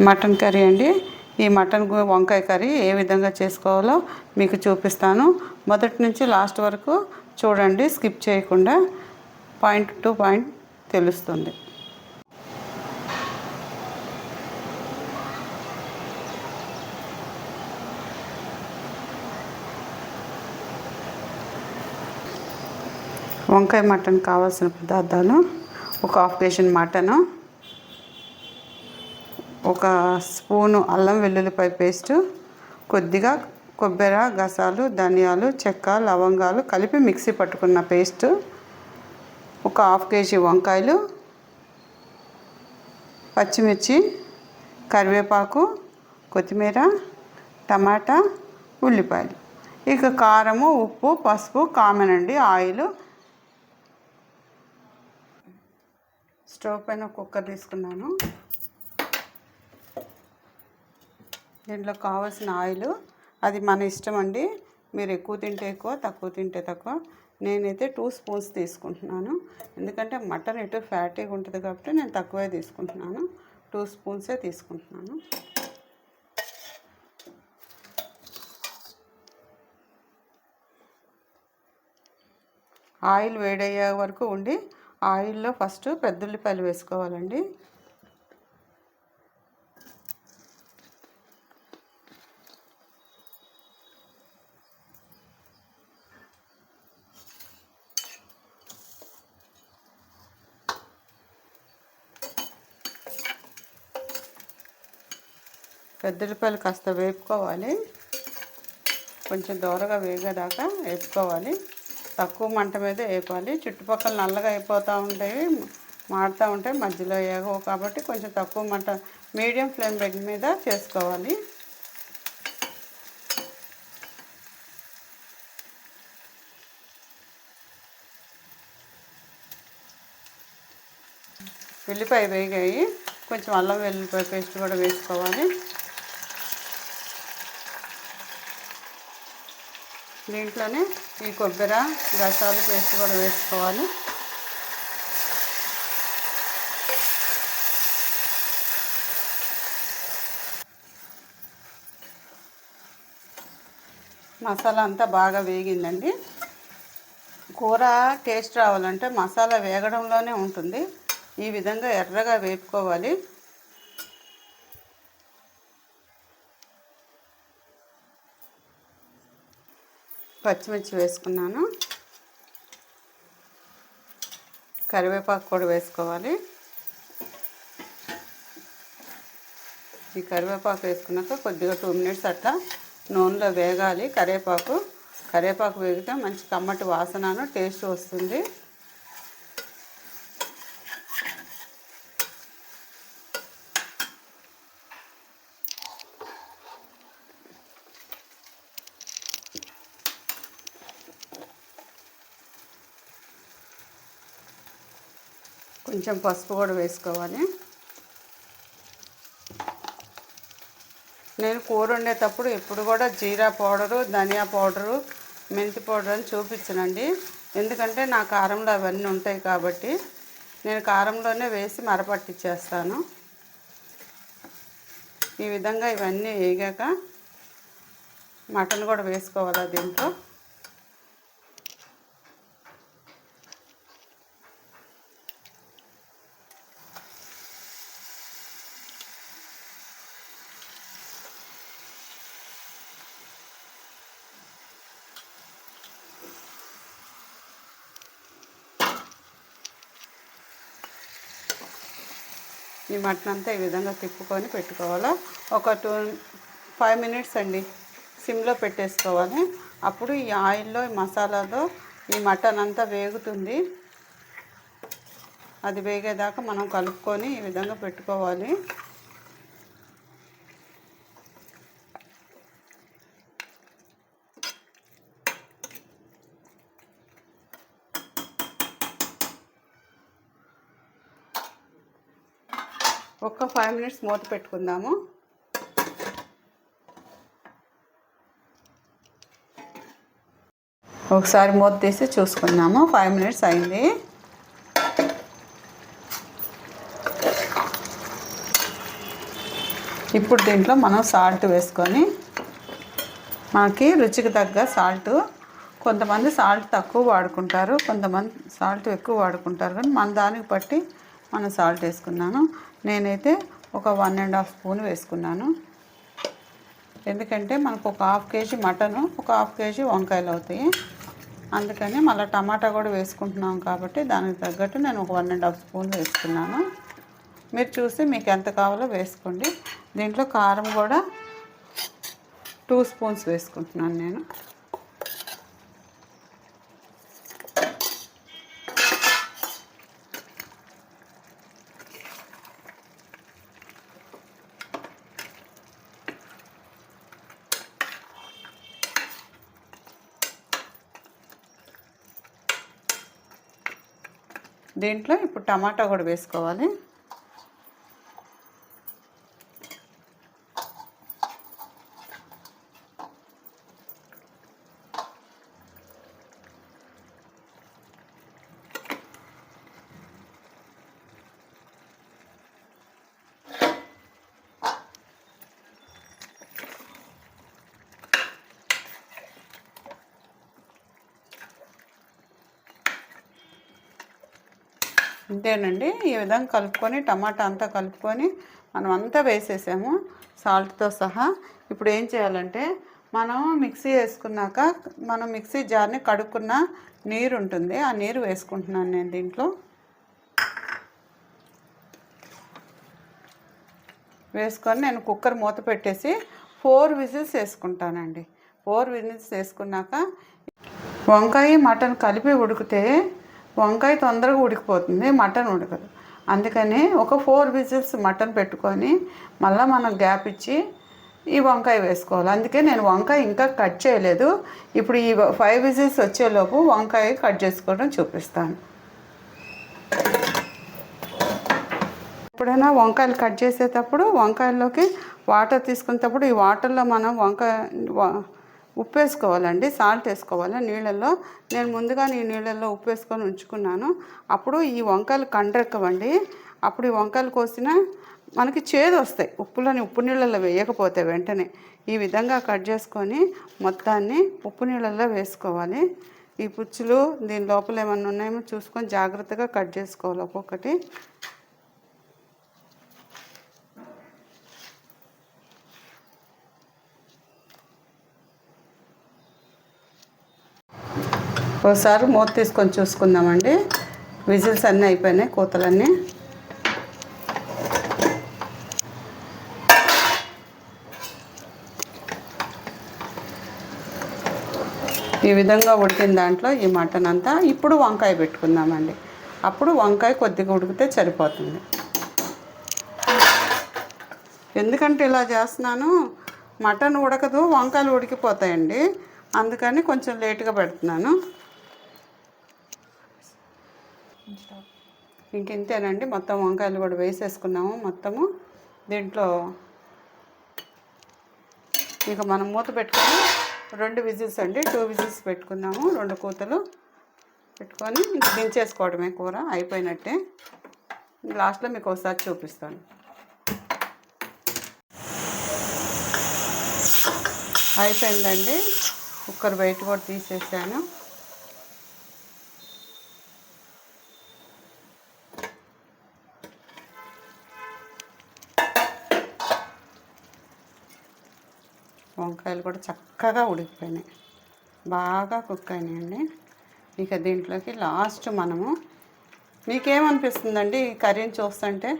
Mutton curry అండి. ఈ mutton వంకాయ కర్రీ ఏ విధంగా చేసుకోవాలో మీకు చూపిస్తాను. మొదటి నుంచి లాస్ట్ వరకు చూడండి, స్కిప్ చేయకుండా. పాయింట్ టు పాయింట్ తెలుస్తుంది. వంకాయ మటన్ కావాల్సిన పదార్థాలు: ఒక హాఫ్ కేజీ మటను, ఒక స్పూను అల్లం వెల్లుల్లిపాయ పేస్టు, కొద్దిగా కొబ్బరి గసాలు, ధనియాలు, చెక్క, లవంగాలు కలిపి మిక్సీ పట్టుకున్న పేస్టు, ఒక హాఫ్ కేజీ వంకాయలు, పచ్చిమిర్చి, కరివేపాకు, కొత్తిమీర, టమాటా, ఉల్లిపాయలు. ఇక కారము, ఉప్పు, పసుపు కామన్ అండి. ఆయిల్. స్టవ్ పైన కుక్కర్ తీసుకున్నాను. దీంట్లో కావాల్సిన ఆయిల్ అది మన ఇష్టం అండి. మీరు ఎక్కువ తింటే ఎక్కువ, తక్కువ తింటే తక్కువ. నేనైతే 2 స్పూన్స్ తీసుకుంటున్నాను, ఎందుకంటే మటన్ ఎటు ఫ్యాటీగా ఉంటుంది కాబట్టి నేను తక్కువే తీసుకుంటున్నాను. 2 స్పూన్సే తీసుకుంటున్నాను. ఆయిల్ వేడయ్యే వరకు ఉండి ఆయిల్లో ఫస్ట్ పెద్దుల్లిపాయలు వేసుకోవాలండి. పెద్దల్లిపాయలు కాస్త వేపుకోవాలి, కొంచెం దోరగా వేగేదాకా వేపుకోవాలి. తక్కువ మంట మీద వేపాలి. చుట్టుపక్కల నల్లగా అయిపోతూ ఉంటాయి, మాడుతూ ఉంటాయి, మధ్యలో వేగవు కాబట్టి కొంచెం తక్కువ మంట, మీడియం ఫ్లేమ్ మీద చేసుకోవాలి. ఉల్లిపాయ వేగాయి, కొంచెం అల్లం వెల్లుల్లిపాయ పేస్ట్ కూడా వేసుకోవాలి. దీంట్లోనే ఈ కొబ్బరి గసాలు పేస్ట్ కూడా వేసుకోవాలి. మసాలా అంతా బాగా వేగిందండి. కూర టేస్ట్ రావాలంటే మసాలా వేగడంలోనే ఉంటుంది. ఈ విధంగా ఎర్రగా వేపుకోవాలి. పచ్చిమిర్చి వేసుకున్నాను, కరివేపాకు కూడా వేసుకోవాలి. ఈ కరివేపాకు వేసుకున్నాక కొద్దిగా 2 మినిట్స్ అట్లా నూనెలో వేగాలి. కరివేపాకు వేగితే మంచి కమ్మటి వాసనను టేస్ట్ వస్తుంది. కొంచెం పసుపు కూడా వేసుకోవాలి. నేను కూర వండేటప్పుడు ఎప్పుడు కూడా జీరా పౌడరు, ధనియా పౌడరు, మెంతి పౌడర్ అని చూపించనండి, ఎందుకంటే నా కారంలో అవన్నీ ఉంటాయి కాబట్టి నేను కారంలోనే వేసి మరపట్టించేస్తాను. ఈ విధంగా ఇవన్నీ వేగాక మటన్ కూడా వేసుకోవాలి దీంట్లో. ఈ మటన్ అంతా ఈ విధంగా తిప్పుకొని పెట్టుకోవాలి. ఒక 5 మినిట్స్ అండి సిమ్లో పెట్టేసుకోవాలి. అప్పుడు ఈ ఆయిల్లో ఈ మసాలాలో ఈ మటన్ అంతా వేగుతుంది. అది వేగేదాకా మనం కలుపుకొని ఈ విధంగా పెట్టుకోవాలి. ఒక 5 మినిట్స్ మూత పెట్టుకుందాము. ఒకసారి మూత తీసి చూసుకుందాము. 5 మినిట్స్ అయింది. ఇప్పుడు దీంట్లో మనం సాల్ట్ వేసుకొని మనకి రుచికి తగ్గ సాల్ట్, కొంతమంది సాల్ట్ తక్కువ వాడుకుంటారు, కొంతమంది సాల్ట్ ఎక్కువ వాడుకుంటారు, కానీ మన దానికి బట్టి మనం సాల్ట్ వేసుకున్నాను. నేనైతే ఒక 1.5 స్పూన్ వేసుకున్నాను. ఎందుకంటే మనకు ఒక 1/2 కేజీ మటను, ఒక 1/2 కేజీ వంకాయలు అవుతాయి. అందుకని మళ్ళీ టమాటా కూడా వేసుకుంటున్నాం కాబట్టి దానికి తగ్గట్టు నేను ఒక 1.5 స్పూన్ వేసుకున్నాను. మీరు చూసి మీకు ఎంత కావాలో వేసుకోండి. దీంట్లో కారం కూడా 2 స్పూన్స్ వేసుకుంటున్నాను నేను. దీంట్లో ఇప్పుడు టమాటా కూడా వేసుకోవాలి. ఇంతేనండి. ఈ విధంగా కలుపుకొని టమాటా అంతా కలుపుకొని మనం అంతా వేసేసాము సాల్ట్తో సహా. ఇప్పుడు ఏం చేయాలంటే మనం మిక్సీ వేసుకున్నాక మనం మిక్సీ జార్ని కడుక్కున్న నీరు ఉంటుంది, ఆ నీరు వేసుకుంటున్నాను నేను దీంట్లో. వేసుకొని నేను కుక్కర్ మూత పెట్టేసి 4 విజిల్స్ వేసుకుంటానండి. 4 విజిల్స్ వేసుకున్నాక వంకాయ మటన్ కలిపి ఉడికితే వంకాయ తొందరగా ఉడికిపోతుంది, మటన్ ఉడకదు. అందుకని ఒక 4 విజిల్స్ మటన్ పెట్టుకొని మళ్ళీ మనం గ్యాప్ ఇచ్చి ఈ వంకాయ వేసుకోవాలి. అందుకే నేను వంకాయ ఇంకా కట్ చేయలేదు. ఇప్పుడు ఈ 5 విజిల్స్ వచ్చేలోపు వంకాయ కట్ చేసుకోవడం చూపిస్తాను. ఎప్పుడైనా వంకాయలు కట్ చేసేటప్పుడు వంకాయల్లోకి వాటర్ తీసుకునేటప్పుడు ఈ వాటర్లో మనం ఉప్పు వేసుకోవాలండి, సాల్ట్ వేసుకోవాలి నీళ్ళల్లో. నేను ముందుగా ఈ నీళ్ళల్లో ఉప్పు వేసుకొని ఉంచుకున్నాను. అప్పుడు ఈ వంకాయలు కండ్రెక్కవండి. అప్పుడు ఈ వంకాయలు కోసిన మనకి చేదు వస్తాయి ఉప్పు నీళ్ళల్లో వేయకపోతే. వెంటనే ఈ విధంగా కట్ చేసుకొని మొత్తాన్ని ఉప్పు నీళ్ళల్లో వేసుకోవాలి. ఈ పుచ్చులు దీని లోపల ఏమన్నా ఉన్నాయేమో చూసుకొని జాగ్రత్తగా కట్ చేసుకోవాలి ఒక్కొక్కటి. ఒకసారి మూత తీసుకొని చూసుకుందామండి. విజిల్స్ అన్నీ అయిపోయినాయి, కూతలన్నీ. ఈ విధంగా ఉడికిన దాంట్లో ఈ మటన్ అంతా ఇప్పుడు వంకాయ పెట్టుకుందామండి. అప్పుడు వంకాయ కొద్దిగా ఉడికితే సరిపోతుంది. ఎందుకంటే ఇలా చేస్తున్నాను, మటన్ ఉడకదు, వంకాయలు ఉడికిపోతాయండి. అందుకని కొంచెం లేట్గా పెడుతున్నాను. ఇంతేనండి. మొత్తం వంకాయలు కూడా వేసేసుకున్నాము మొత్తము. దీంట్లో ఇక మనం మూత పెట్టుకొని 2 విజిల్స్ అండి, 2 విజిల్స్ పెట్టుకున్నాము. 2 కూతలు పెట్టుకొని ఇంక దించేసుకోవడమే, కూర అయిపోయినట్టే. లాస్ట్లో మీకు ఒకసారి చూపిస్తాను. అయిపోయిందండి. కుక్కర్ బయట కూడా తీసేసాను. వంకాయలు కూడా చక్కగా ఉడికిపోయినాయి, బాగా కుక్ అయినాయండి. ఇక దీంట్లోకి లాస్ట్ మనము, మీకేమనిపిస్తుందండి ఈ కర్రీని చూస్తుంటే?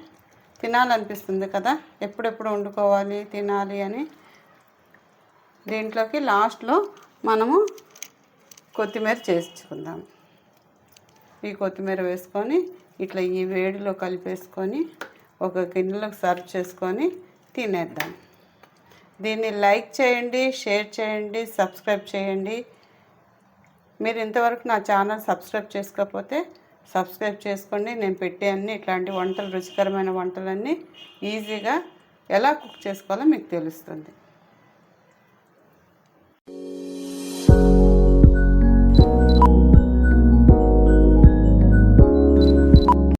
తినాలనిపిస్తుంది కదా, ఎప్పుడెప్పుడు వండుకోవాలి తినాలి అని. దీంట్లోకి లాస్ట్లో మనము కొత్తిమీర చేసుకుందాం. ఈ కొత్తిమీర వేసుకొని ఇట్లా ఈ వేడిలో కలిపేసుకొని ఒక గిన్నెలోకి సర్వ్ చేసుకొని తినేద్దాం. దీన్ని లైక్ చేయండి, షేర్ చేయండి, సబ్స్క్రైబ్ చేయండి. మీరు ఇంతవరకు నా ఛానల్ సబ్స్క్రైబ్ చేసుకోకపోతే సబ్స్క్రైబ్ చేసుకోండి. నేను పెట్టే అన్ని ఇట్లాంటి వంటలు, రుచికరమైన వంటలన్నీ ఈజీగా ఎలా కుక్ చేసుకోవాలో మీకు తెలుస్తుంది.